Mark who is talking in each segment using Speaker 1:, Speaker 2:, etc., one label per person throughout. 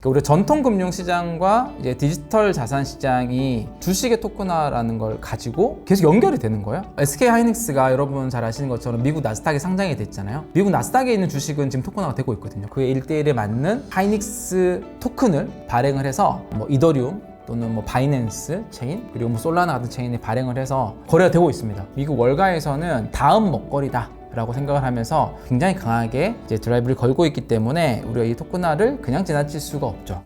Speaker 1: 우리 전통 금융 시장과 이제 디지털 자산 시장이 주식의 토큰화라는 걸 가지고 계속 연결이 되는 거예요. SK 하이닉스가 여러분 잘 아시는 것처럼 미국 나스닥에 상장이 됐잖아요. 미국 나스닥에 있는 주식은 지금 토큰화가 되고 있거든요. 그에 1대1에 맞는 하이닉스 토큰을 발행을 해서 이더리움 또는 바이낸스 체인 그리고 솔라나 같은 체인에 발행을 해서 거래가 되고 있습니다. 미국 월가에서는 다음 먹거리다 라고 생각을 하면서 굉장히 강하게 이제 드라이브를 걸고 있기 때문에 우리가 이 토큰화를 그냥 지나칠 수가 없죠.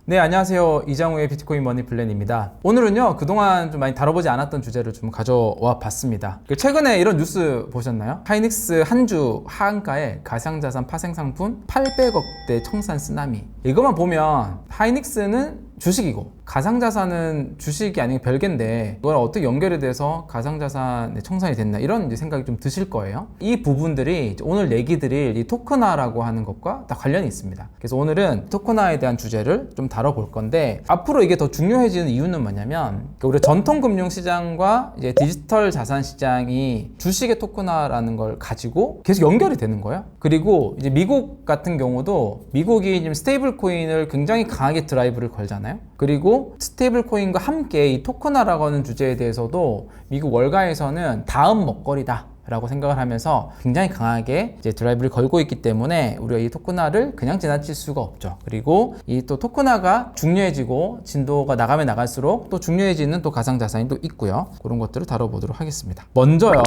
Speaker 1: 네, 안녕하세요. 이장우의 비트코인 머니 플랜입니다. 오늘은요, 그동안 좀 많이 다뤄보지 않았던 주제를 좀 가져와 봤습니다. 최근에 이런 뉴스 보셨나요? 하이닉스 한 주 하한가에 가상자산 파생 상품 800억대 청산 쓰나미. 이것만 보면 하이닉스는 주식이고 가상자산은 주식이 아니고 별개인데 이걸 어떻게 연결이 돼서 가상자산에 청산이 됐나 이런 이제 생각이 좀 드실 거예요. 이 부분들이 오늘 얘기 드릴 이 토큰화라고 하는 것과 다 관련이 있습니다. 그래서 오늘은 토큰화에 대한 주제를 좀 다뤄볼 건데 앞으로 이게 더 중요해지는 이유는 뭐냐면 우리 전통 금융 시장과 이제 디지털 자산 시장이 주식의 토큰화라는 걸 가지고 계속 연결이 되는 거예요. 그리고 이제 미국 같은 경우도 미국이 지금 스테이블 코인을 굉장히 강하게 드라이브를 걸잖아요. 그리고 스테이블 코인과 함께 이 토큰화라고 하는 주제에 대해서도 미국 월가에서는 다음 먹거리다 라고 생각을 하면서 굉장히 강하게 이제 드라이브를 걸고 있기 때문에 우리가 이 토큰화를 그냥 지나칠 수가 없죠. 그리고 이 또 토큰화가 중요해지고 진도가 나가면 나갈수록 또 중요해지는 또 가상자산이 또 있고요. 그런 것들을 다뤄보도록 하겠습니다. 먼저요,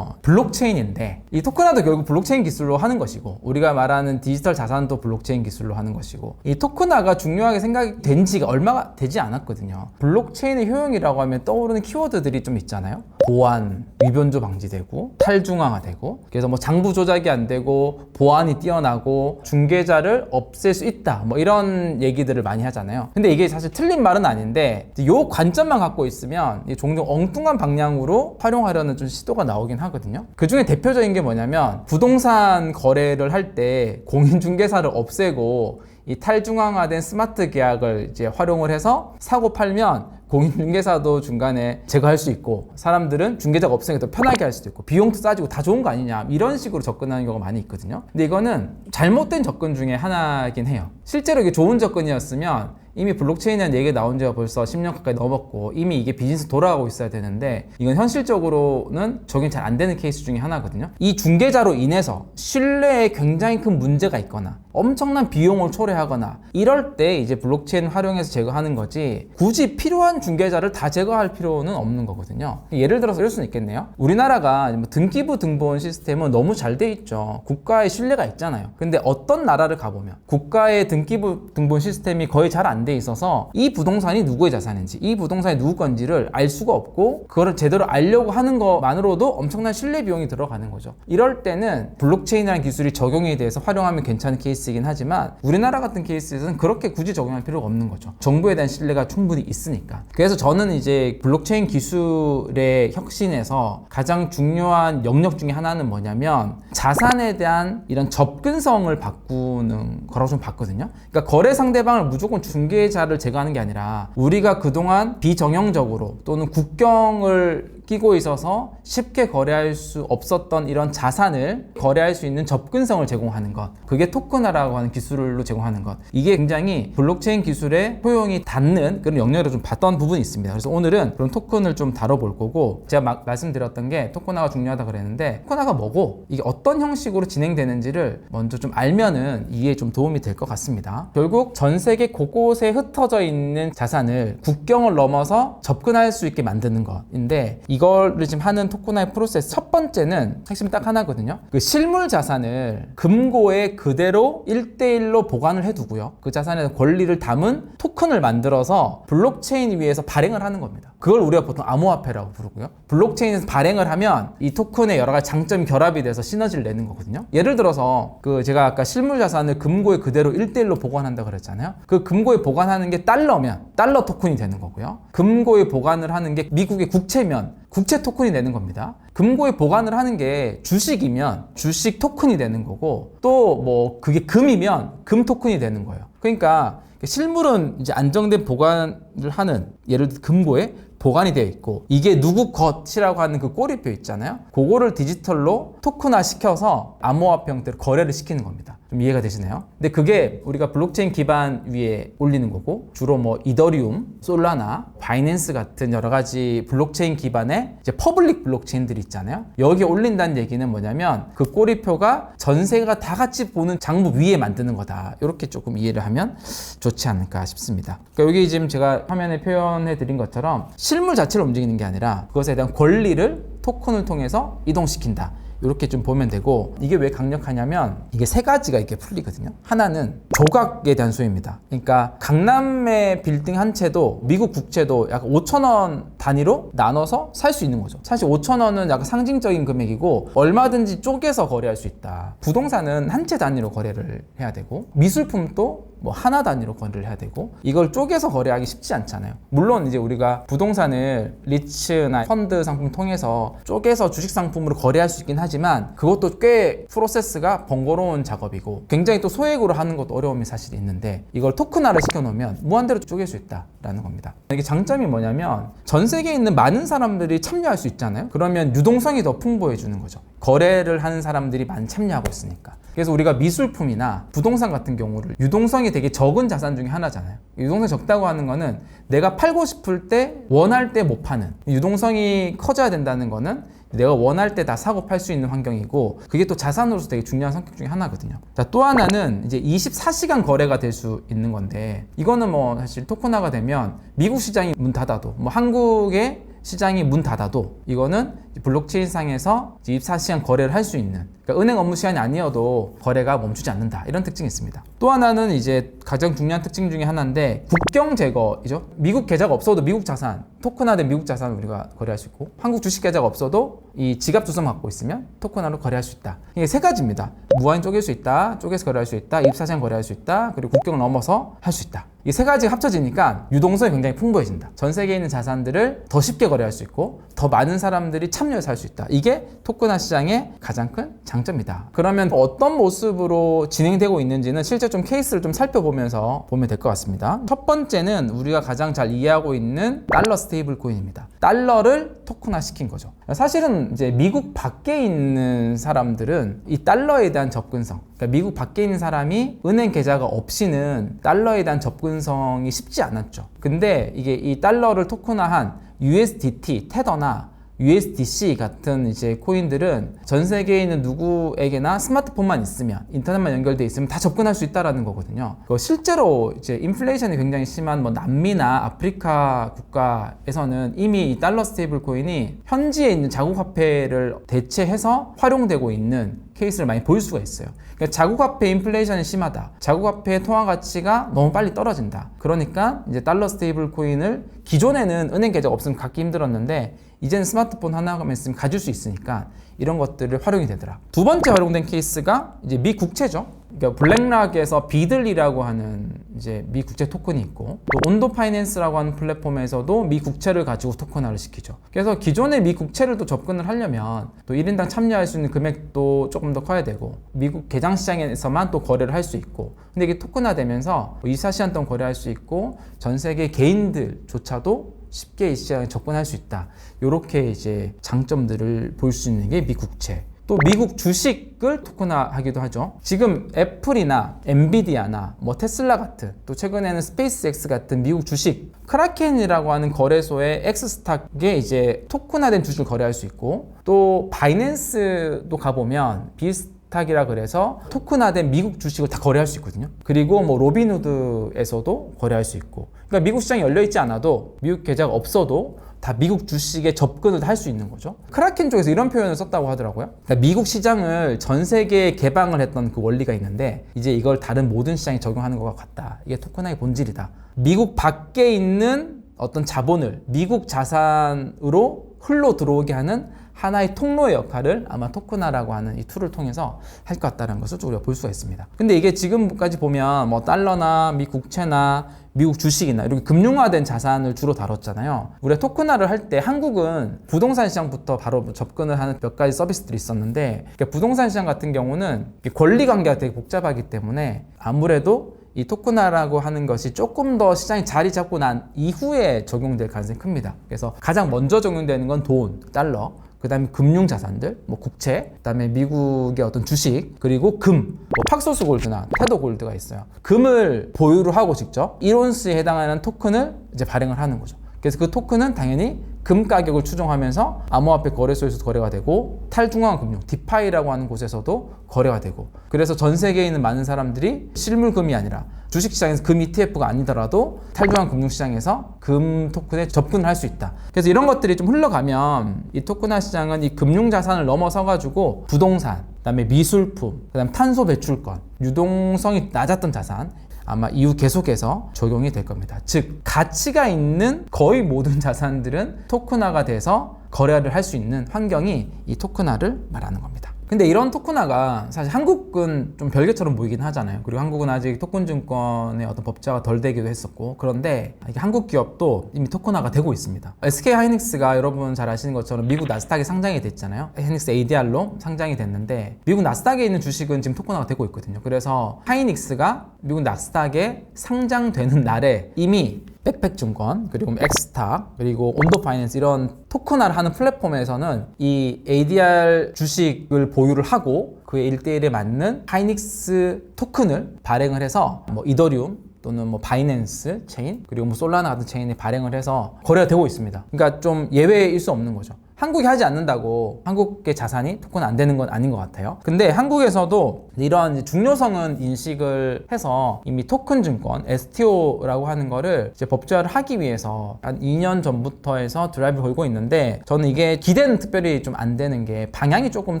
Speaker 1: 블록체인인데 이 토큰화도 결국 블록체인 기술로 하는 것이고 우리가 말하는 디지털 자산도 블록체인 기술로 하는 것이고 이 토큰화가 중요하게 생각이 된 지가 얼마 되지 않았거든요. 블록체인의 효용이라고 하면 떠오르는 키워드들이 좀 있잖아요. 보안, 위변조 방지되고 탈중앙화되고 그래서 장부 조작이 안 되고 보안이 뛰어나고 중개자를 없앨 수 있다 이런 얘기들을 많이 하잖아요. 근데 이게 사실 틀린 말은 아닌데 이 관점만 갖고 있으면 종종 엉뚱한 방향으로 활용하려는 좀 시도가 나오긴 하거든요. 그 중에 대표적인 게 뭐냐면 부동산 거래를 할 때 공인중개사를 없애고 이 탈중앙화된 스마트 계약을 이제 활용을 해서 사고 팔면 공인중개사도 중간에 제거할 수 있고 사람들은 중개자가 없으니까 더 편하게 할 수도 있고 비용도 싸지고 다 좋은 거 아니냐 이런 식으로 접근하는 경우가 많이 있거든요. 근데 이거는 잘못된 접근 중에 하나이긴 해요. 실제로 이게 좋은 접근이었으면 이미 블록체인이라는 얘기가 나온 지가 벌써 10년 가까이 넘었고 이미 이게 비즈니스 돌아가고 있어야 되는데 이건 현실적으로는 적용이 잘 안 되는 케이스 중에 하나거든요. 이 중개자로 인해서 신뢰에 굉장히 큰 문제가 있거나 엄청난 비용을 초래하거나 이럴 때 이제 블록체인 활용해서 제거하는 거지 굳이 필요한 중개자를 다 제거할 필요는 없는 거거든요. 예를 들어서 이럴 수는 있겠네요. 우리나라가 등기부 등본 시스템은 너무 잘 돼 있죠. 국가의 신뢰가 있잖아요. 근데 어떤 나라를 가보면 국가의 등기부 등본 시스템이 거의 잘 안 돼 있어서 이 부동산이 누구의 자산인지 이 부동산이 누구 건지를 알 수가 없고 그거를 제대로 알려고 하는 것만으로도 엄청난 신뢰 비용이 들어가는 거죠. 이럴 때는 블록체인이라는 기술이 적용에 대해서 활용하면 괜찮은 케이스이긴 하지만 우리나라 같은 케이스에서는 그렇게 굳이 적용할 필요가 없는 거죠. 정부에 대한 신뢰가 충분히 있으니까. 그래서 저는 이제 블록체인 기술의 혁신에서 가장 중요한 영역 중에 하나는 뭐냐면 자산에 대한 이런 접근성을 바꾸는 거라고 좀 봤거든요. 그러니까 거래 상대방을 무조건 중개자를 제거하는 게 아니라 우리가 그동안 비정형적으로 또는 국경을 끼고 있어서 쉽게 거래할 수 없었던 이런 자산을 거래할 수 있는 접근성을 제공하는 것, 그게 토큰화라고 하는 기술로 제공하는 것, 이게 굉장히 블록체인 기술의 효용이 닿는 그런 영역으로 좀 봤던 부분이 있습니다. 그래서 오늘은 그런 토큰을 좀 다뤄볼 거고 제가 말씀드렸던 게 토큰화가 중요하다 그랬는데 토큰화가 뭐고 이게 어떤 형식으로 진행되는지를 먼저 좀 알면은 이해에 좀 도움이 될 것 같습니다. 결국 전 세계 곳곳에 흩어져 있는 자산을 국경을 넘어서 접근할 수 있게 만드는 것인데 이거를 지금 하는 토큰화의 프로세스 첫 번째는 핵심이 딱 하나거든요. 그 실물 자산을 금고에 그대로 1대1로 보관을 해두고요. 그 자산의 권리를 담은 토큰을 만들어서 블록체인 위에서 발행을 하는 겁니다. 그걸 우리가 보통 암호화폐라고 부르고요. 블록체인에서 발행을 하면 이 토큰의 여러 가지 장점이 결합이 돼서 시너지를 내는 거거든요. 예를 들어서 제가 아까 실물 자산을 금고에 그대로 1대1로 보관한다 그랬잖아요. 그 금고에 보관하는 게 달러면 달러 토큰이 되는 거고요. 금고에 보관을 하는 게 미국의 국채면 국채 토큰이 되는 겁니다. 금고에 보관을 하는 게 주식이면 주식 토큰이 되는 거고 또 그게 금이면 금 토큰이 되는 거예요. 그러니까 실물은 이제 안정된 보관을 하는 예를 들어 금고에 보관이 되어 있고, 이게 누구 것이라고 하는 그 꼬리표 있잖아요. 그거를 디지털로 토큰화 시켜서 암호화폐 형태로 거래를 시키는 겁니다. 좀 이해가 되시나요? 근데 그게 우리가 블록체인 기반 위에 올리는 거고, 주로 뭐 이더리움, 솔라나, 바이낸스 같은 여러 가지 블록체인 기반의 이제 퍼블릭 블록체인들이 있잖아요. 여기에 올린다는 얘기는 뭐냐면 그 꼬리표가 전 세계가 다 같이 보는 장부 위에 만드는 거다. 이렇게 조금 이해를 하면 좋지 않을까 싶습니다. 그러니까 여기 지금 제가 화면에 표현해 드린 것처럼 실물 자체를 움직이는 게 아니라 그것에 대한 권리를 토큰을 통해서 이동시킨다. 이렇게 좀 보면 되고, 이게 왜 강력하냐면 이게 세 가지가 이렇게 풀리거든요. 하나는 조각에 대한 수요입니다. 그러니까 강남의 빌딩 한 채도 미국 국채도 약간 5,000원 단위로 나눠서 살 수 있는 거죠. 사실 5,000원은 약간 상징적인 금액이고 얼마든지 쪼개서 거래할 수 있다. 부동산은 한 채 단위로 거래를 해야 되고, 미술품도 뭐 하나 단위로 거래를 해야 되고, 이걸 쪼개서 거래하기 쉽지 않잖아요. 물론 이제 우리가 부동산을 리츠나 펀드 상품 통해서 쪼개서 주식 상품으로 거래할 수 있긴 하지만 그것도 꽤 프로세스가 번거로운 작업이고 굉장히 또 소액으로 하는 것도 어려움이 사실 있는데, 이걸 토큰화를 시켜놓으면 무한대로 쪼갤 수 있다라는 겁니다. 이게 장점이 뭐냐면 전 세계에 있는 많은 사람들이 참여할 수 있잖아요. 그러면 유동성이 더 풍부해지는 거죠. 거래를 하는 사람들이 많이 참여하고 있으니까. 그래서 우리가 미술품이나 부동산 같은 경우를 유동성이 되게 적은 자산 중에 하나잖아요. 유동성이 적다고 하는 거는 내가 팔고 싶을 때 원할 때 못 파는, 유동성이 커져야 된다는 거는 내가 원할 때 다 사고 팔 수 있는 환경이고, 그게 또 자산으로서 되게 중요한 성격 중에 하나거든요. 자, 또 하나는 이제 24시간 거래가 될 수 있는 건데, 이거는 뭐 사실 토큰화가 되면 미국 시장이 문 닫아도, 뭐 한국의 시장이 문 닫아도 이거는 블록체인 상에서 24시간 거래를 할 수 있는, 그러니까 은행 업무 시간이 아니어도 거래가 멈추지 않는다, 이런 특징이 있습니다. 또 하나는 이제 가장 중요한 특징 중에 하나인데 국경 제거이죠. 미국 계좌가 없어도 미국 자산, 토큰화된 미국 자산을 우리가 거래할 수 있고, 한국 주식 계좌가 없어도 이 지갑 주소만 갖고 있으면 토큰화로 거래할 수 있다. 이게 세 가지입니다. 무한히 쪼갤 수 있다, 쪼개서 거래할 수 있다, 24시간 거래할 수 있다, 그리고 국경을 넘어서 할 수 있다. 이 세 가지가 합쳐지니까 유동성이 굉장히 풍부해진다. 전 세계에 있는 자산들을 더 쉽게 거래할 수 있고 더 많은 사람들이 참여해서 할 수 있다. 이게 토큰화 시장의 가장 큰 장점이다. 그러면 어떤 모습으로 진행되고 있는지는 실제 좀 케이스를 좀 살펴보면서 보면 될 것 같습니다. 첫 번째는 우리가 가장 잘 이해하고 있는 달러 스테이블 코인입니다. 달러를 토큰화 시킨 거죠. 사실은 이제 미국 밖에 있는 사람들은 이 달러에 대한 접근성, 그러니까 미국 밖에 있는 사람이 은행 계좌가 없이는 달러에 대한 접근성이 쉽지 않았죠. 근데 이게 이 달러를 토큰화한 USDT, 테더나 USDC 같은 이제 코인들은 전 세계에 있는 누구에게나 스마트폰만 있으면, 인터넷만 연결돼 있으면 다 접근할 수 있다라는 거거든요. 실제로 이제 인플레이션이 굉장히 심한 뭐 남미나 아프리카 국가에서는 이미 이 달러 스테이블 코인이 현지에 있는 자국 화폐를 대체해서 활용되고 있는 케이스를 많이 볼 수가 있어요. 그러니까 자국화폐 인플레이션이 심하다, 자국화폐의 통화 가치가 너무 빨리 떨어진다, 그러니까 이제 달러 스테이블 코인을 기존에는 은행 계좌가 없으면 갖기 힘들었는데 이제는 스마트폰 하나만 있으면 가질 수 있으니까 이런 것들을 활용이 되더라. 두 번째 활용된 케이스가 이제 미 국채죠. 그러니까 블랙락에서 비들리라고 하는 이제 미 국채 토큰이 있고, 또 온도 파이낸스라고 하는 플랫폼에서도 미 국채를 가지고 토큰화를 시키죠. 그래서 기존의 미 국채를 또 접근을 하려면 또 1인당 참여할 수 있는 금액도 조금 더 커야 되고, 미국 개장 시장에서만 또 거래를 할 수 있고, 근데 이게 토큰화되면서 24시간 동안 거래할 수 있고 전 세계 개인들조차도 쉽게 이 시장에 접근할 수 있다. 이렇게 이제 장점들을 볼 수 있는 게 미국채. 또 미국 주식을 토큰화하기도 하죠. 지금 애플이나 엔비디아나 뭐 테슬라 같은, 또 최근에는 스페이스X 같은 미국 주식, 크라켄이라고 하는 거래소의 엑스스탁에 이제 토큰화된 주식을 거래할 수 있고, 또 바이낸스도 가보면 비스탁이라 그래서 토큰화된 미국 주식을 다 거래할 수 있거든요. 그리고 뭐 로빈후드에서도 거래할 수 있고, 그러니까 미국 시장이 열려있지 않아도, 미국 계좌가 없어도 다 미국 주식에 접근을 할 수 있는 거죠. 크라켄 쪽에서 이런 표현을 썼다고 하더라고요. 그러니까 미국 시장을 전 세계에 개방을 했던 그 원리가 있는데 이제 이걸 다른 모든 시장에 적용하는 것과 같다. 이게 토큰화의 본질이다. 미국 밖에 있는 어떤 자본을 미국 자산으로 흘러 들어오게 하는 하나의 통로의 역할을 아마 토큰화라고 하는 이 툴을 통해서 할 것 같다는 것을 우리가 볼 수가 있습니다. 근데 이게 지금까지 보면 뭐 달러나 미 국채나 미국 주식이나 이렇게 금융화된 자산을 주로 다뤘잖아요. 우리가 토큰화를 할 때 한국은 부동산 시장부터 바로 접근을 하는 몇 가지 서비스들이 있었는데, 부동산 시장 같은 경우는 권리 관계가 되게 복잡하기 때문에 아무래도 이 토큰화라고 하는 것이 조금 더 시장이 자리 잡고 난 이후에 적용될 가능성이 큽니다. 그래서 가장 먼저 적용되는 건 돈, 달러, 그 다음에 금융자산들, 뭐 국채, 그 다음에 미국의 어떤 주식, 그리고 금, 뭐 팍소스 골드나 테더 골드가 있어요. 금을 보유를 하고 직접 1온스에 해당하는 토큰을 이제 발행을 하는 거죠. 그래서 그 토큰은 당연히 금 가격을 추정하면서 암호화폐 거래소에서 거래가 되고 탈중앙금융, 디파이라고 하는 곳에서도 거래가 되고, 그래서 전 세계에 있는 많은 사람들이 실물금이 아니라 주식시장에서 금 ETF가 아니더라도 탈중앙금융시장에서 금 토큰에 접근을 할 수 있다. 그래서 이런 것들이 좀 흘러가면 이 토큰화 시장은 이 금융자산을 넘어서 가지고 부동산, 그다음에 미술품, 그다음 탄소 배출권, 유동성이 낮았던 자산, 아마 이후 계속해서 적용이 될 겁니다. 즉 가치가 있는 거의 모든 자산들은 토큰화가 돼서 거래를 할 수 있는 환경이 이 토큰화를 말하는 겁니다. 근데 이런 토큰화가 사실 한국은 좀 별개처럼 보이긴 하잖아요. 그리고 한국은 아직 토큰증권의 어떤 법제화가 덜 되기도 했었고, 그런데 한국 기업도 이미 토큰화가 되고 있습니다. SK 하이닉스가 여러분 잘 아시는 것처럼 미국 나스닥에 상장이 됐잖아요. 하이닉스 ADR로 상장이 됐는데 미국 나스닥에 있는 주식은 지금 토큰화가 되고 있거든요. 그래서 하이닉스가 미국 나스닥에 상장되는 날에 이미 백팩증권, 그리고 엑스타, 그리고 온도파이낸스 이런 토큰화를 하는 플랫폼에서는 이 ADR 주식을 보유를 하고 그의 1대1에 맞는 하이닉스 토큰을 발행을 해서 뭐 이더리움 또는 뭐 바이낸스 체인, 그리고 뭐 솔라나 같은 체인에 발행을 해서 거래가 되고 있습니다. 그러니까 좀 예외일 수 없는 거죠. 한국이 하지 않는다고 한국의 자산이 토큰 안 되는 건 아닌 것 같아요. 근데 한국에서도 이런 중요성은 인식을 해서 이미 토큰 증권, STO라고 하는 거를 이제 법제화를 하기 위해서 한 2년 전부터 해서 드라이브를 걸고 있는데, 저는 이게 기대는 특별히 좀 안 되는 게 방향이 조금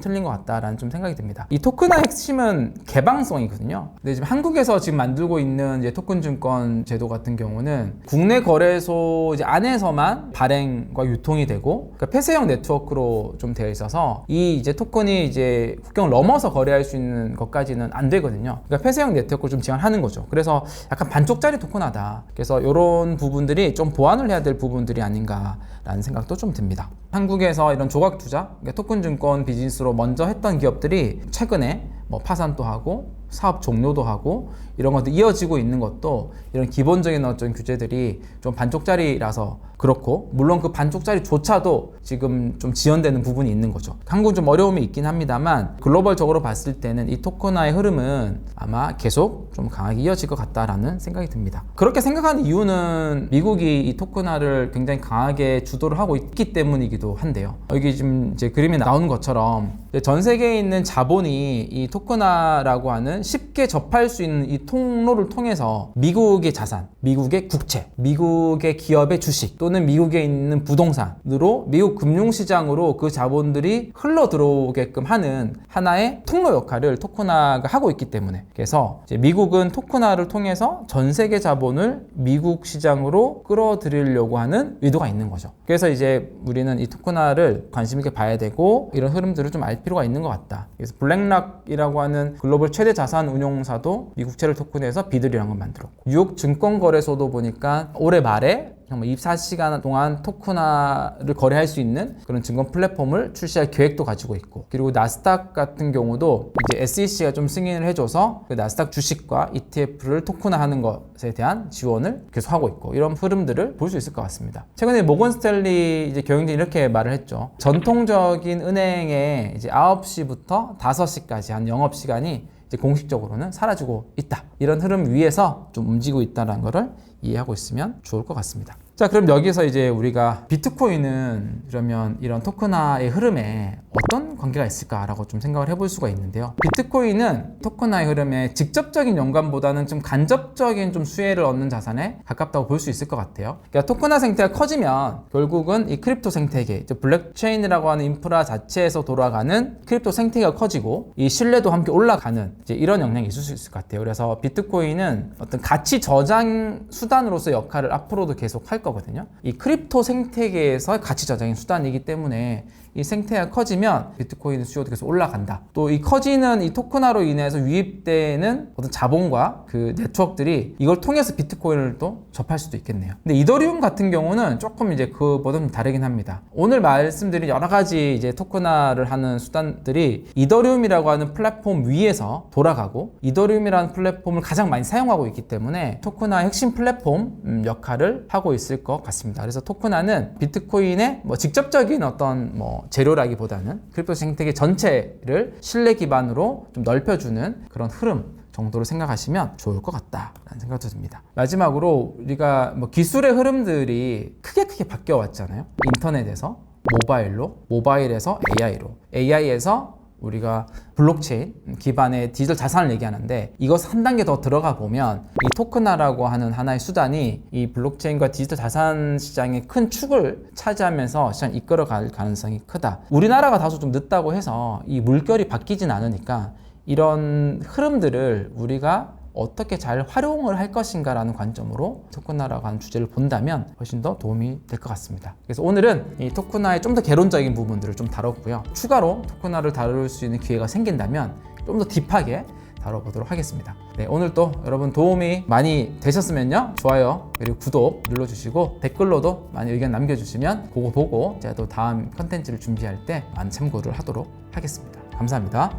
Speaker 1: 틀린 것 같다라는 좀 생각이 듭니다. 이 토큰화의 핵심은 개방성이거든요. 근데 지금 한국에서 지금 만들고 있는 이제 토큰 증권 제도 같은 경우는 국내 거래소 이제 안에서만 발행과 유통이 되고, 그러니까 폐쇄형 네트워크로 좀 되어 있어서 이 이제 토큰이 이제 국경을 넘어서 거래할 수 있는 것까지는 안 되거든요. 그러니까 폐쇄형 네트워크를 좀 지원하는 거죠. 그래서 약간 반쪽짜리 토큰하다. 그래서 이런 부분들이 좀 보완을 해야 될 부분들이 아닌가라는 생각도 좀 듭니다. 한국에서 이런 조각 투자, 그러니까 토큰 증권 비즈니스로 먼저 했던 기업들이 최근에 뭐 파산도 하고 사업 종료도 하고 이런 것도 이어지고 있는 것도 이런 기본적인 어떤 규제들이 좀 반쪽짜리라서 그렇고, 물론 그 반쪽짜리조차도 지금 좀 지연되는 부분이 있는 거죠. 한국은 좀 어려움이 있긴 합니다만 글로벌적으로 봤을 때는 이 토큰화의 흐름은 아마 계속 좀 강하게 이어질 것 같다라는 생각이 듭니다. 그렇게 생각하는 이유는 미국이 이 토큰화를 굉장히 강하게 주도를 하고 있기 때문이기도 한데요. 여기 지금 이제 그림에 나오는 것처럼 전 세계에 있는 자본이 이 토큰화라고 하는 쉽게 접할 수 있는 이 통로를 통해서 미국의 자산, 미국의 국채, 미국의 기업의 주식 또는 미국에 있는 부동산으로 미국 금융시장으로 그 자본들이 흘러 들어오게끔 하는 하나의 통로 역할을 토큰화가 하고 있기 때문에, 그래서 이제 미국은 토큰화를 통해서 전 세계 자본을 미국 시장으로 끌어들이려고 하는 의도가 있는 거죠. 그래서 이제 우리는 이 토큰화를 관심 있게 봐야 되고 이런 흐름들을 좀 알 필요가 있는 것 같다. 그래서 블랙락이라고 하는 글로벌 최대 자산 운용사도 미국채를 토큰해서 비들이라는 걸 만들었고, 뉴욕 증권거래소도 보니까 올해 말에 정말 24시간 동안 토큰화를 거래할 수 있는 그런 증권 플랫폼을 출시할 계획도 가지고 있고, 그리고 나스닥 같은 경우도 이제 SEC가 좀 승인을 해줘서 그 나스닥 주식과 ETF를 토큰화하는 것에 대한 지원을 계속 하고 있고, 이런 흐름들을 볼 수 있을 것 같습니다. 최근에 모건 스탠리 이제 경영진이 이렇게 말을 했죠. 전통적인 은행의 이제 9시부터 5시까지 한 영업시간이 이제 공식적으로는 사라지고 있다. 이런 흐름 위에서 좀 움직이고 있다는 것을 이해하고 있으면 좋을 것 같습니다. 자, 그럼 여기서 이제 우리가 비트코인은 그러면 이런 토큰화의 흐름에 어떤 관계가 있을까라고 좀 생각을 해볼 수가 있는데요. 비트코인은 토큰화의 흐름에 직접적인 연관보다는 좀 간접적인 좀 수혜를 얻는 자산에 가깝다고 볼 수 있을 것 같아요. 그러니까 토큰화 생태가 커지면 결국은 이 크립토 생태계, 이제 블랙체인이라고 하는 인프라 자체에서 돌아가는 크립토 생태계가 커지고 이 신뢰도 함께 올라가는 이제 이런 영향이 있을 수 있을 것 같아요. 그래서 비트코인은 어떤 가치 저장 수단으로서 역할을 앞으로도 계속 할 거거든요. 이 크립토 생태계에서 가치 저장의 수단이기 때문에 이 생태계가 커지면 비트코인 수요도 계속 올라간다. 또 이 커지는 이 토큰화로 인해서 유입되는 어떤 자본과 그 네트워크들이 이걸 통해서 비트코인을 또 접할 수도 있겠네요. 근데 이더리움 같은 경우는 조금 이제 그보다 좀 다르긴 합니다. 오늘 말씀드린 여러 가지 이제 토큰화를 하는 수단들이 이더리움이라고 하는 플랫폼 위에서 돌아가고 이더리움이라는 플랫폼을 가장 많이 사용하고 있기 때문에 토큰화의 핵심 플랫폼 역할을 하고 있을 것 같습니다. 그래서 토큰화는 비트코인의 뭐 직접적인 어떤 뭐 재료라기보다는 크립토 생태계 전체를 신뢰 기반으로 좀 넓혀주는 그런 흐름 정도로 생각하시면 좋을 것 같다라는 생각도 듭니다. 마지막으로 우리가 뭐 기술의 흐름들이 크게 바뀌어 왔잖아요. 인터넷에서 모바일로, 모바일에서 AI로, AI에서 우리가 블록체인 기반의 디지털 자산을 얘기하는데 이것 한 단계 더 들어가 보면 이 토큰화라고 하는 하나의 수단이 이 블록체인과 디지털 자산 시장의 큰 축을 차지하면서 시장을 이끌어갈 가능성이 크다. 우리나라가 다소 좀 늦다고 해서 이 물결이 바뀌진 않으니까 이런 흐름들을 우리가 어떻게 잘 활용을 할 것인가라는 관점으로 토큰화라고 하는 주제를 본다면 훨씬 더 도움이 될 것 같습니다. 그래서 오늘은 이 토큰화의 좀 더 개론적인 부분들을 좀 다뤘고요. 추가로 토큰화를 다룰 수 있는 기회가 생긴다면 좀 더 딥하게 다뤄보도록 하겠습니다. 네, 오늘 또 여러분 도움이 많이 되셨으면요. 좋아요 그리고 구독 눌러주시고 댓글로도 많이 의견 남겨주시면 그거 보고 제가 또 다음 컨텐츠를 준비할 때 많은 참고를 하도록 하겠습니다. 감사합니다.